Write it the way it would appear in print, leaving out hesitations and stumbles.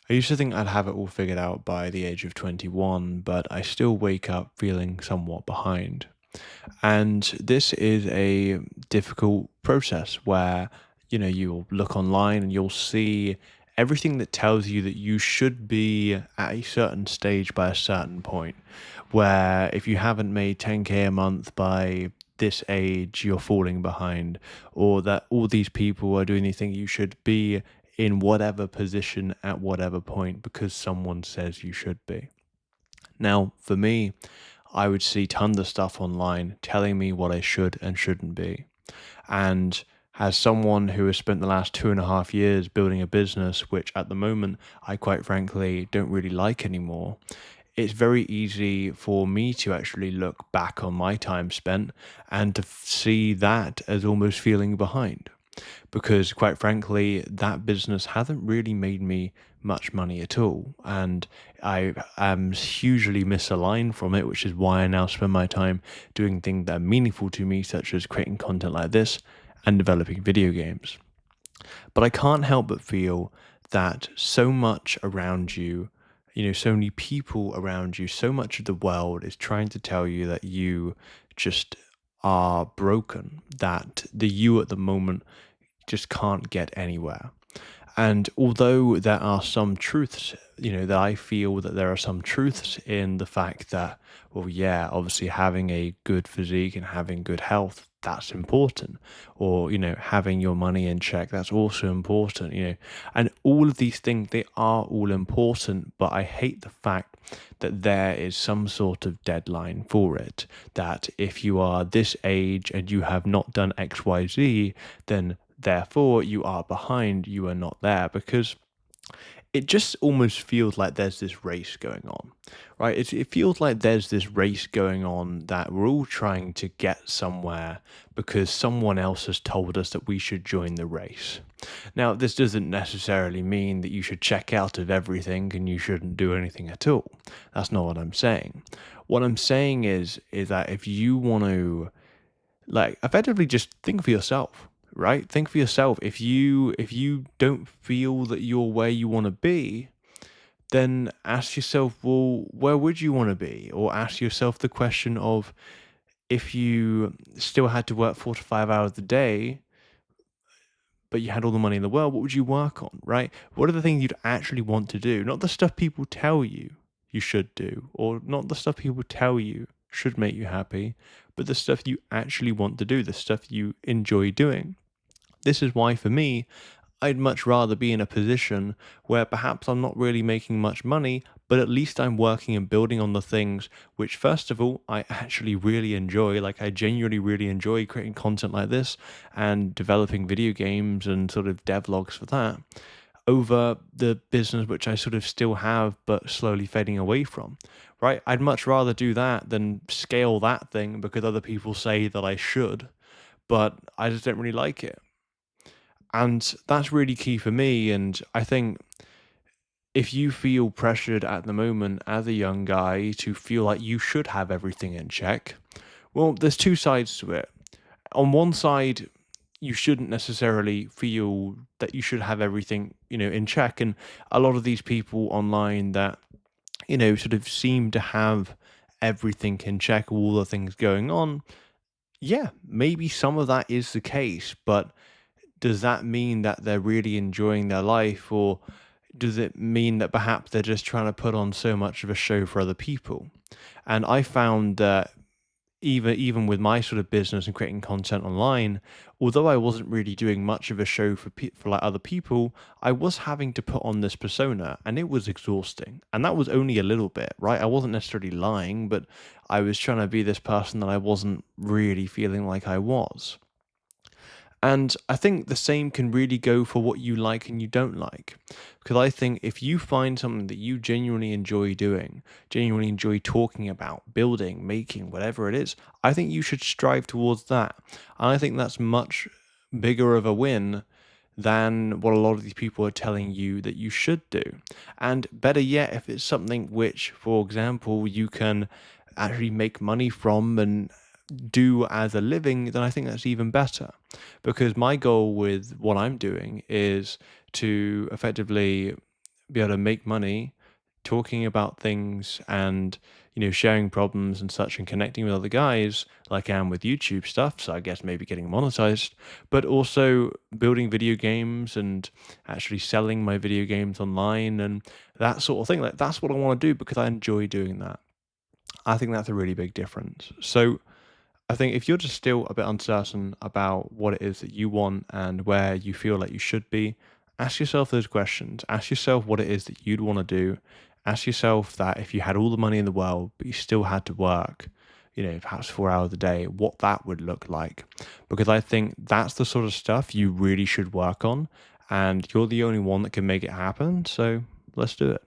I used to think I'd have it all figured out by the age of 21, but I still wake up feeling somewhat behind. And this is a difficult process where, you'll look online and you'll see everything that tells you that you should be at a certain stage by a certain point. Where if you haven't made 10K a month by this age, you're falling behind, or that all these people are doing these things, you should be in whatever position at whatever point because someone says you should be. Now, for me, I would see tons of stuff online telling me what I should and shouldn't be. And as someone who has spent the last 2.5 years building a business, which at the moment I quite frankly don't really like anymore, it's very easy for me to actually look back on my time spent and to see that as almost feeling behind because quite frankly, that business hasn't really made me much money at all. And I am hugely misaligned from it, which is why I now spend my time doing things that are meaningful to me, such as creating content like this and developing video games. But I can't help but feel that so much around you, so many people around you, so much of the world is trying to tell you that you just are broken, that the you at the moment just can't get anywhere. And although there are some truths, that I feel that there are some truths in the fact that, well, yeah, obviously having a good physique and having good health, that's important. Or, having your money in check, that's also important. And all of these things, they are all important, but I hate the fact that there is some sort of deadline for it. That if you are this age and you have not done XYZ, then therefore you are behind, you are not there, because it just almost feels like there's this race going on, right? It feels like there's this race going on that we're all trying to get somewhere because someone else has told us that we should join the race. Now, this doesn't necessarily mean that you should check out of everything and you shouldn't do anything at all. That's not what I'm saying. What I'm saying is that if you want to like effectively just think for yourself, right? Think for yourself. If you don't feel that you're where you want to be, then ask yourself, well, where would you want to be? Or ask yourself the question of, if you still had to work 4 to 5 hours a day but you had all the money in the world, what would you work on, right? What are the things you'd actually want to do? Not the stuff people tell you should do, or not the stuff people tell you should make you happy, but the stuff you actually want to do, the stuff you enjoy doing. This is why, for me, I'd much rather be in a position where perhaps I'm not really making much money, but at least I'm working and building on the things which, first of all, I actually really enjoy. Like, I genuinely really enjoy creating content like this and developing video games and sort of devlogs for that, over the business which I sort of still have but slowly fading away from, right? I'd much rather do that than scale that thing because other people say that I should, but I just don't really like it. And that's really key for me. And I think if you feel pressured at the moment as a young guy to feel like you should have everything in check, well, there's two sides to it. On one side, you shouldn't necessarily feel that you should have everything, in check. And a lot of these people online that, sort of seem to have everything in check, all the things going on, yeah, maybe some of that is the case, but does that mean that they're really enjoying their life, or does it mean that perhaps they're just trying to put on so much of a show for other people? And I found that even with my sort of business and creating content online, although I wasn't really doing much of a show for like other people, I was having to put on this persona, and it was exhausting. And that was only a little bit, right? I wasn't necessarily lying, but I was trying to be this person that I wasn't really feeling like I was. And I think the same can really go for what you like and you don't like. Because I think if you find something that you genuinely enjoy doing, genuinely enjoy talking about, building, making, whatever it is, I think you should strive towards that. And I think that's much bigger of a win than what a lot of these people are telling you that you should do. And better yet, if it's something which, for example, you can actually make money from and do as a living, then I think that's even better. Because my goal with what I'm doing is to effectively be able to make money talking about things and sharing problems and such and connecting with other guys like I am with YouTube stuff, so I guess maybe getting monetized, but also building video games and actually selling my video games online and that sort of thing. Like that's what I want to do because I enjoy doing that. I think that's a really big difference. So I think if you're just still a bit uncertain about what it is that you want and where you feel like you should be, ask yourself those questions. Ask yourself what it is that you'd want to do. Ask yourself that if you had all the money in the world, but you still had to work, perhaps 4 hours a day, what that would look like. Because I think that's the sort of stuff you really should work on. And you're the only one that can make it happen. So let's do it.